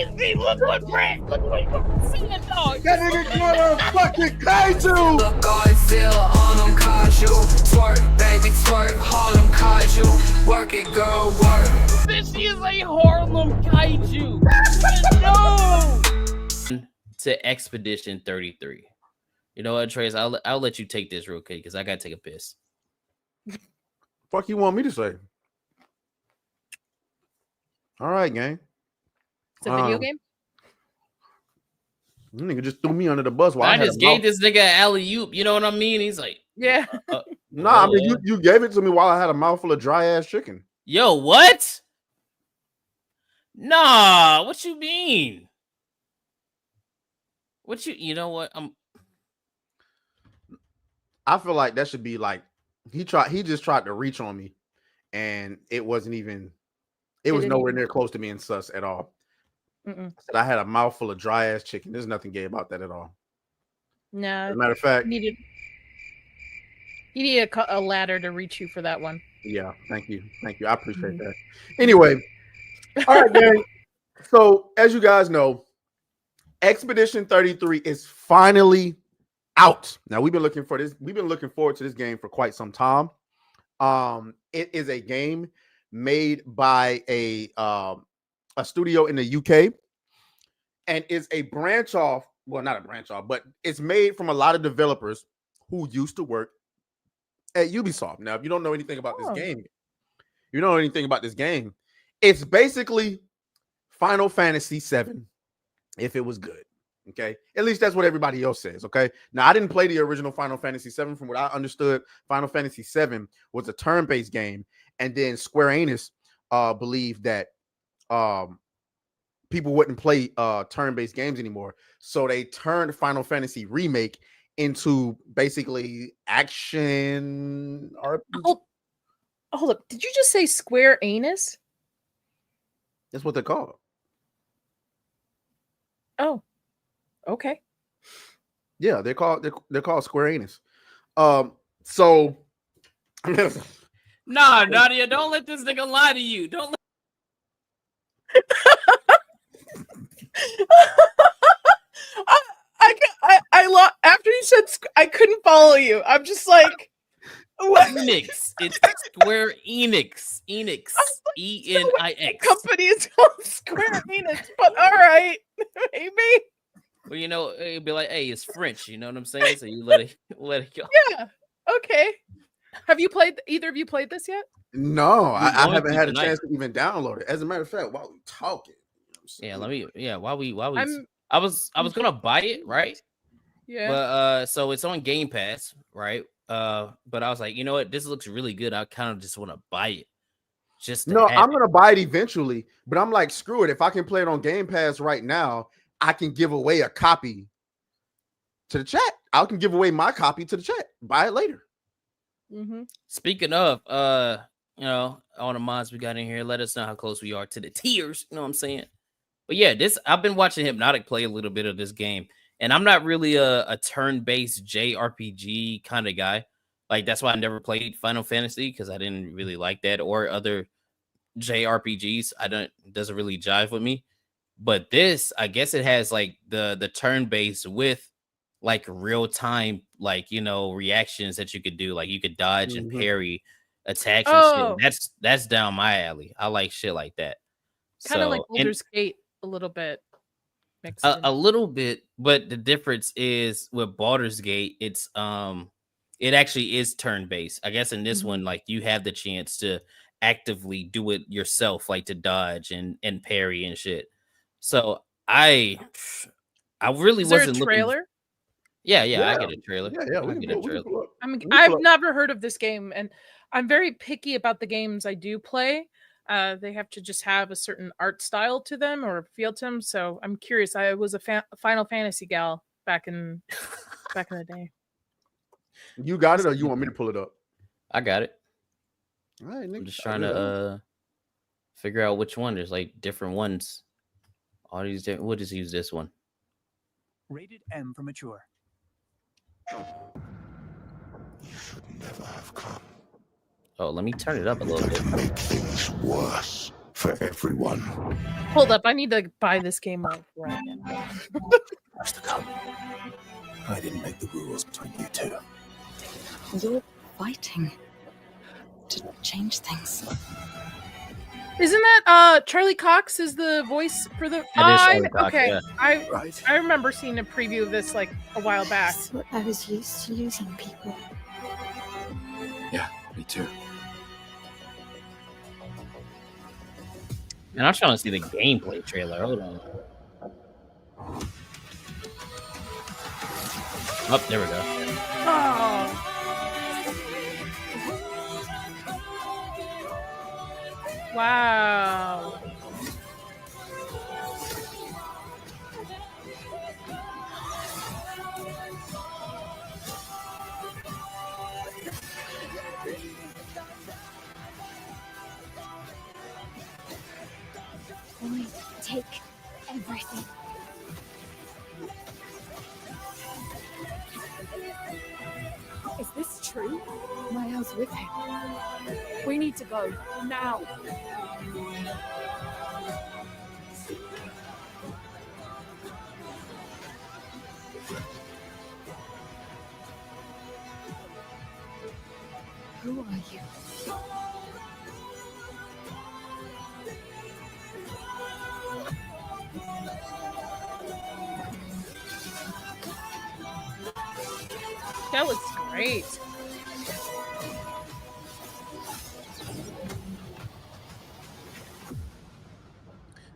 crazy. Look what seeing, dog. That nigga got a fucking kaiju. Look, Godzilla on them kaiju. Twerk, baby, twerk, Harlem kaiju. Work it, girl, work. This is a Harlem kaiju. No. To Expedition 33. You know what, Trace? I'll let you take this real quick because I gotta take a piss. Fuck you want me to say? All right, gang. It's a video game? Nigga just threw me under the bus. I just gave this nigga an alley-oop. You know what I mean? He's like, yeah. Nah, I mean, you gave it to me while I had a mouthful of dry-ass chicken. Yo, what? Nah, what you mean? You know what? I feel like that should be like he just tried to reach on me, and it wasn't even. It was nowhere near close to being sus at all. Mm-mm. I had a mouthful of dry ass chicken. There's nothing gay about that at all. No. As a matter of fact, you need a ladder to reach you for that one. Yeah, thank you. I appreciate that. Anyway, all right, gang. So as you guys know, Expedition 33 is finally out. Now we've been looking forward to this game for quite some time. It is a game made by a studio in the UK, and is a branch off. Well, not a branch off, but it's made from a lot of developers who used to work at Ubisoft. Now, if you don't know anything about this game, it's basically Final Fantasy VII if it was good. Okay, at least that's what everybody else says. Okay, now I didn't play the original Final Fantasy VII. From what I understood, Final Fantasy VII was a turn-based game, and then Square Enix believed that people wouldn't play turn-based games anymore, so they turned Final Fantasy Remake into basically action RPG. Hold up, did you just say Square Enix? That's what they're called. Oh, okay. Yeah, they're called Square Enix. So nah, Nadia, don't let this nigga lie to you. Don't let I after you said I couldn't follow you. I'm just like what? Enix. It's Square Enix. Enix. Enix. Company is called Square Enix, but all right, maybe. Well, you know, it'd be like, hey, it's French. You know what I'm saying? So you let it go. Yeah. Okay. Have you played? Either of you played this yet? No, I haven't had a chance to even download it. As a matter of fact, while we talking, I was gonna buy it, right? Yeah. But so it's on Game Pass, right? But I was like, you know what, this looks really good. I kind of just want to buy it. I'm gonna buy it eventually, but I'm like, screw it. If I can play it on Game Pass right now, I can give away a copy to the chat. I can give away my copy to the chat. Buy it later. Mm-hmm. Speaking of, you know, all the mods we got in here, let us know how close we are to the tiers. You know what I'm saying? But yeah, I've been watching Hypnotic play a little bit of this game, and I'm not really a turn-based JRPG kind of guy. Like, that's why I never played Final Fantasy, because I didn't really like that, or other JRPGs. It doesn't really jive with me. But this, I guess it has like the turn-based with like real-time, like, you know, reactions that you could do. Like, you could dodge and parry attacks and shit. That's down my alley. I like shit like that. Kind of like Baldur's Gate a little bit. A little bit, but the difference is with Baldur's Gate, it's it actually is turn-based. I guess in this one, like, you have the chance to actively do it yourself, like to dodge and parry and shit. So I really wasn't looking. Trailer? Yeah, I get a trailer. Yeah, we get a trailer. I've never heard of this game, and I'm very picky about the games I do play. They have to just have a certain art style to them or feel to them. So I'm curious. I was a Final Fantasy gal back in the day. You got it, or you want me to pull it up? I got it. All right, I'm just trying to figure out which one. There's like different ones. All these different. We'll just use this one. Rated M for mature. You should never have come. Oh, let me turn it up a little bit. Make things worse. for everyone. Hold up, I need to buy this game right now. That's to come. I didn't make the rules between you two. You're fighting to change things. Isn't that Charlie Cox is the voice for the? That is Charlie Cox, okay. yeah. Right. I remember seeing a preview of this like a while back. So I was used to losing people. Yeah, me too. And I'm trying to see the gameplay trailer. Hold on. Oh, there we go. Oh. Wow. Only take everything. Is this true? Miles with him. We need to go now. Who are you? That looks great.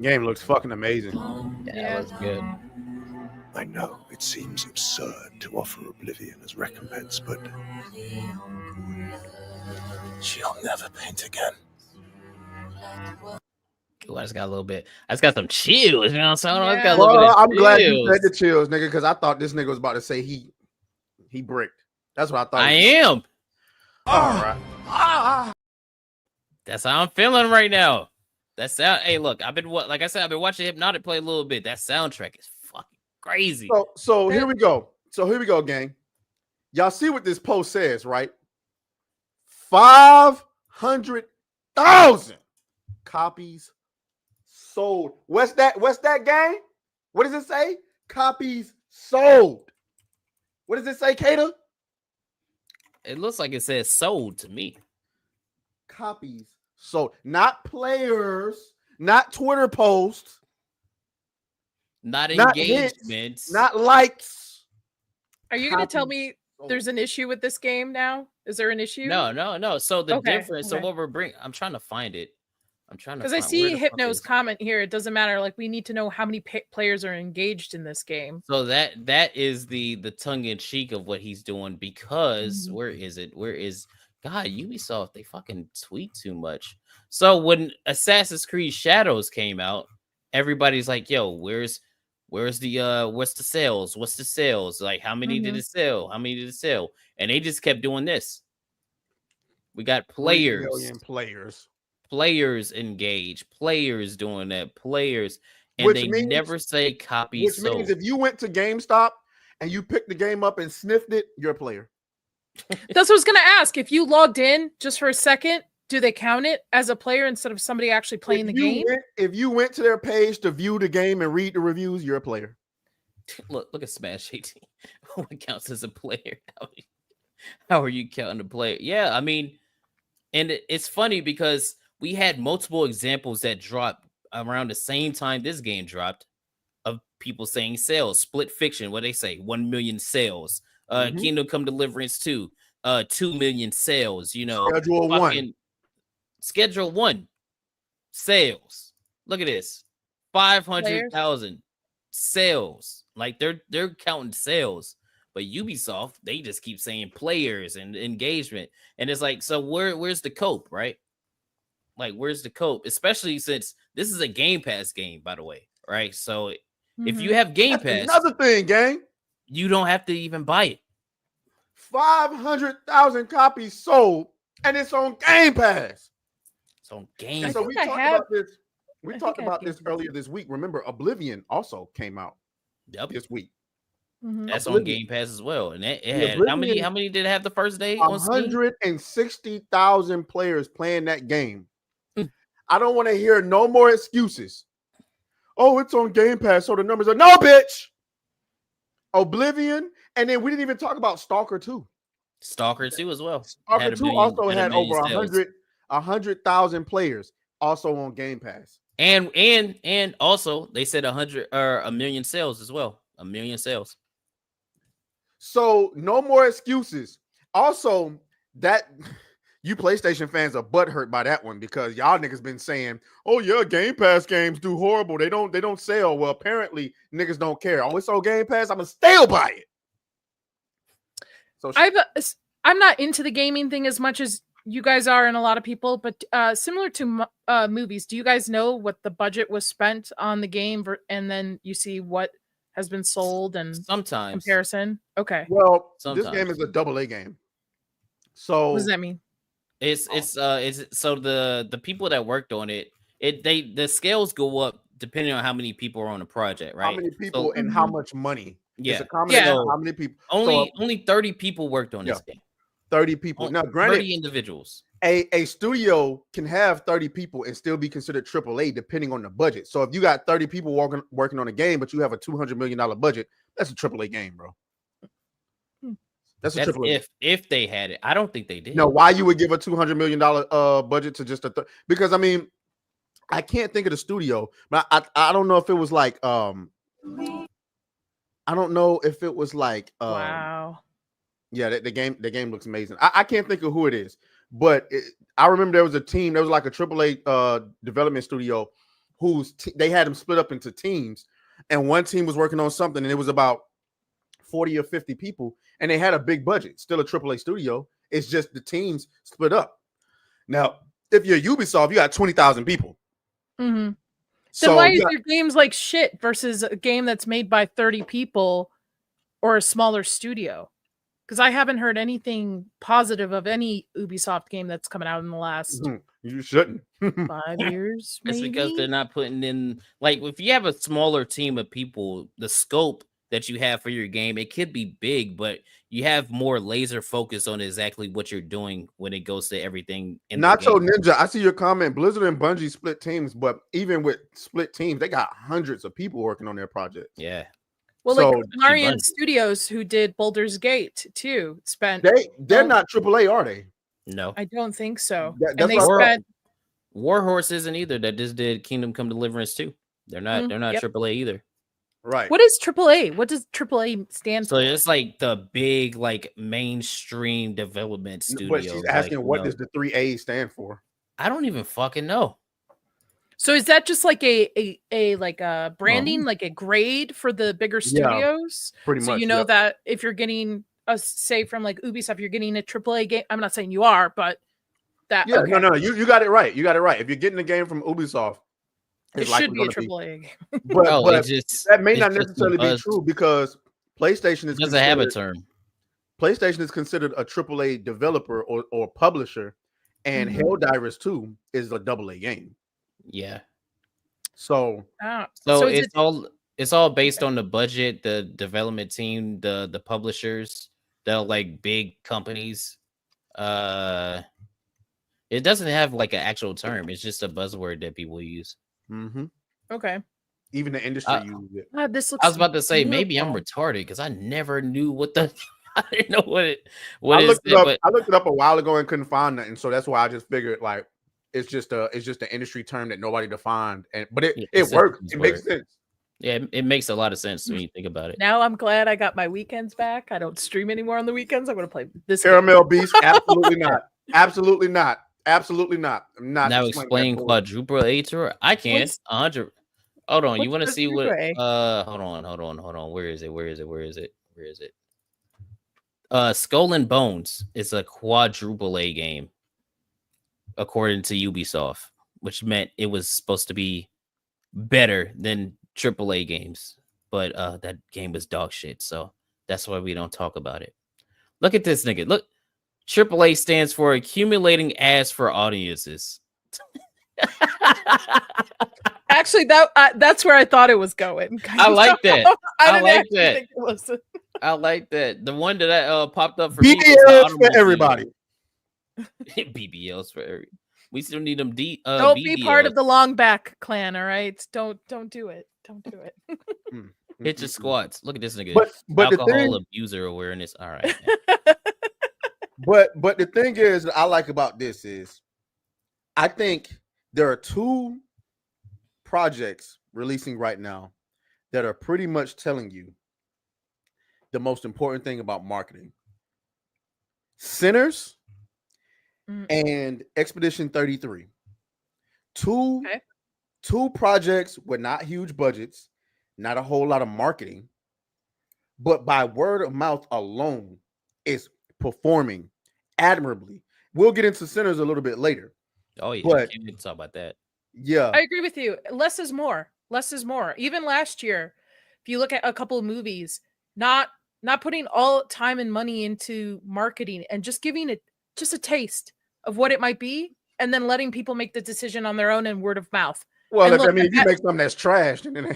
Game looks fucking amazing. Yeah, that's good. I know it seems absurd to offer Oblivion as recompense, but she'll never paint again. Ooh, I just got a little bit. I just got some chills. You know what I'm saying? I just got a Yeah. little bit of I'm glad you chills. said the chills, nigga, because I thought this nigga was about to say he bricked. That's what I thought. I am. All right. That's how I'm feeling right now. That sound. Hey, look, like I said, I've been watching Hypnotic play a little bit. That soundtrack is fucking crazy. So here we go. Gang. Y'all see what this post says, right? 500,000 copies sold. What's that, gang? What does it say? Copies sold. What does it say, Kata? It looks like it says sold to me. Copies sold. Not players, not Twitter posts, Not not hits, engagements. not likes. Are you going to tell Copies me sold. there's an issue with this game now? Is there an issue? No. So the Okay, difference. So okay. what we're bringing, I'm trying to find it. Because I see Hypno's comment here. It doesn't matter. Like, we need to know how many players are engaged in this game. So that is the tongue in cheek of what he's doing, because Mhm. where is God, Ubisoft, they fucking tweet too much. So when Assassin's Creed Shadows came out, everybody's like, yo, where's the what's the sales? What's the sales? Like, how many did it sell? How many did it sell? And they just kept doing this. We got 3 players. million players. Players engage, players doing that, players, and Which they means- never say copy Which sold. means if you went to GameStop and you picked the game up and sniffed it, you're a player. That's what I was going to ask. If you logged in just for a second, do they count it as a player instead of somebody actually playing the game? If you went to their page to view the game and read the reviews, you're a player. Look at Smash 18. What counts as a player? How are you counting a player? Yeah, I mean, and it's funny because we had multiple examples that dropped around the same time this game dropped of people saying sales. Split Fiction, what they say, 1 million sales. Kingdom Come Deliverance 2, 2 million sales. You know, Schedule 1 sales. Look at this, 500,000 sales. Like they're counting sales. But Ubisoft, they just keep saying players and engagement. And it's like, so where's the cope, right? Like, where's the cope? Especially since this is a Game Pass game, by the way, right? So if you have Game Pass, another thing, gang, you don't have to even buy it. 500,000 copies sold, and it's on Game Pass. It's on Game And Pass. so we talked about this. We I talked think I have about this Game Pass. earlier this week. Remember, Oblivion also came out Yep. this week. That's on Oblivion. Game Pass as well. And it The had how many Oblivion- did it have the first day on Steam? 160,000 players playing that game. I don't want to hear no more excuses. Oh, it's on Game Pass, so the numbers are no, bitch. Oblivion, and then we didn't even talk about Stalker 2. Stalker 2 as well. Stalker 2 also a had million over sales. 100,000 players, also on Game Pass. And also they said 100 or a million sales as well. A million sales. So no more excuses. Also, that you PlayStation fans are butthurt by that one because y'all niggas been saying, "Oh yeah, Game Pass games do horrible. They don't sell." Well, apparently niggas don't care. Oh, it's on Game Pass. I'm gonna still buy it. So I'm not into the gaming thing as much as you guys are and a lot of people, but similar to movies, do you guys know what the budget was spent on the game and then you see what has been sold and sometimes comparison? Okay. Well, sometimes. This game is a AA game. So what does that mean? It's so the people that worked on it, the scales go up depending on how many people are on the project, right? How many people So, and how much money? Yeah. It's a combination Yeah. of how many people. Only 30 people worked on this game. 30 people. Now, granted, 30 individuals. A studio can have 30 people and still be considered AAA depending on the budget. So if you got 30 people working on a game, but you have a $200 million budget, that's a AAA game, bro. That's a AAA. If they had it. I don't think they did. No, why you would give a $200 million budget to just because I mean, I can't think of the studio, but I don't know if it was like I don't know if it was like wow. Yeah, the game looks amazing. I can't think of who it is, but I remember there was a team. There was like a AAA development studio they had them split up into teams, and one team was working on something, and it was about 40 or 50 people, and they had a big budget. Still a AAA studio. It's just the teams split up. Now, if you're Ubisoft, you got 20,000 people. Mm-hmm. So then why is your games like shit versus a game that's made by 30 people or a smaller studio? Because I haven't heard anything positive of any Ubisoft game that's coming out in the last you shouldn't 5 years. It's maybe? because they're not putting in, like, if you have a smaller team of people, the scope that you have for your game, it could be big, but you have more laser focus on exactly what you're doing when it goes to everything. Nacho Ninja, I see your comment. Blizzard and Bungie split teams, but even with split teams, they got hundreds of people working on their projects. Yeah. Well, So- like Larian Studios, who did Baldur's Gate too, spent. They're not AAA, are they? No. I don't think so. That's And they what- spent. Warhorse isn't either. That just did Kingdom Come Deliverance 2. They're not Yep. AAA either. Right. What is AAA? What does AAA stand So for? it's like the big, like, mainstream development studio. But she's asking, what does the 3 A's stand for? I don't even fucking know. So is that just like a branding, like a grade for the bigger studios? Pretty So much, you know yeah. that if you're getting say from like Ubisoft, you're getting a AAA game. I'm not saying you are, but that Yeah, okay. no, you got it right. You got it right. If you're getting a game from Ubisoft, It it's should likely be a gonna AAA game. But, No, but it just- that may it's not just necessarily be buzz. true because PlayStation is Doesn't have a considered- term. PlayStation is considered a AAA developer or publisher, and Mhm. Helldivers 2 is a AA game. Yeah. So Ah, So is it's all based on the budget, the development team, the publishers, the like big companies. It doesn't have like an actual term. It's just a buzzword that people use. okay. Even the industry uses it. God, this looks. I was about to say maybe I'm beautiful. retarded because I never knew what the I didn't know what I is looked it it, up. but I looked it up a while ago and couldn't find nothing. So that's why I just figured like it's just an industry term that nobody defined. But it it's a works. business It makes word. sense. yeah, it makes a lot of sense when you think about it. Now I'm glad I got my weekends back. I don't stream anymore on the weekends. I'm going to play this. game. Caramel Beast, absolutely not. Absolutely not. Absolutely not. I'm not Now explaining explain that quadruple A tour. I can What's- 100. Hold on, you what's want to see what? quadruple A? Hold on. Where is it? Skull and Bones is a quadruple A game, according to Ubisoft, which meant it was supposed to be better than AAA games, but that game was dog shit. So that's why we don't talk about it. Look at this nigga. Look, AAA stands for accumulating ass for audiences. Actually, that's where I thought it was going. I like that. I didn't like actually that. think it was. I like that. The one that popped up for me was the BBLs for automobile. everybody. BBLs for every. We still need them. Don't be part of the long back clan, all right? Don't do it. Don't do it. Hit your squats. Look at this nigga. But the alcohol thing, abuser awareness. All right. but the thing is that I like about this is I think there are 2 projects releasing right now that are pretty much telling you the most important thing about marketing. Sinners and Expedition 33. Two projects with not huge budgets, not a whole lot of marketing, but by word of mouth alone is performing admirably. We'll get into Sinners a little bit later. Oh yeah, but can't talk about that. Yeah, I agree with you. Less is more. Less is more. Even last year, if you look at a couple of movies, not putting all time and money into marketing and just giving it just a taste of what it might be, and then letting people make the decision on their own and word of mouth. Well, if you make something that's trash, then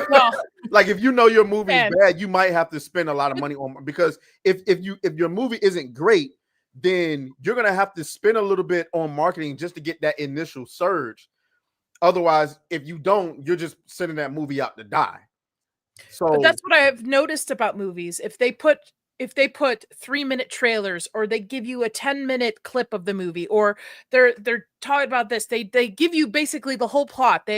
well, like if you know your movie is bad, you might have to spend a lot of money on, because if your movie isn't great, then you're gonna have to spend a little bit on marketing just to get that initial surge. Otherwise, if you don't, you're just sending that movie out to die. So but that's what I have noticed about movies. If they put 3-minute trailers, or they give you a 10-minute clip of the movie, or they're talking about this, they give you basically the whole plot,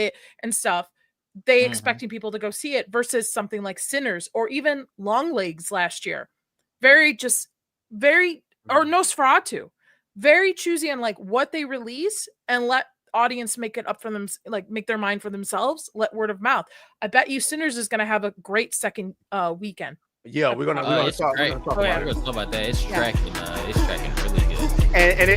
expecting people to go see it, versus something like Sinners or even Longlegs last year. Very or Nosferatu, very choosy on like what they release and let audience make it up for them, like make their mind for themselves, let word of mouth. I bet you Sinners is going to have a great second weekend. Yeah, we're gonna talk about that. It's tracking really good. And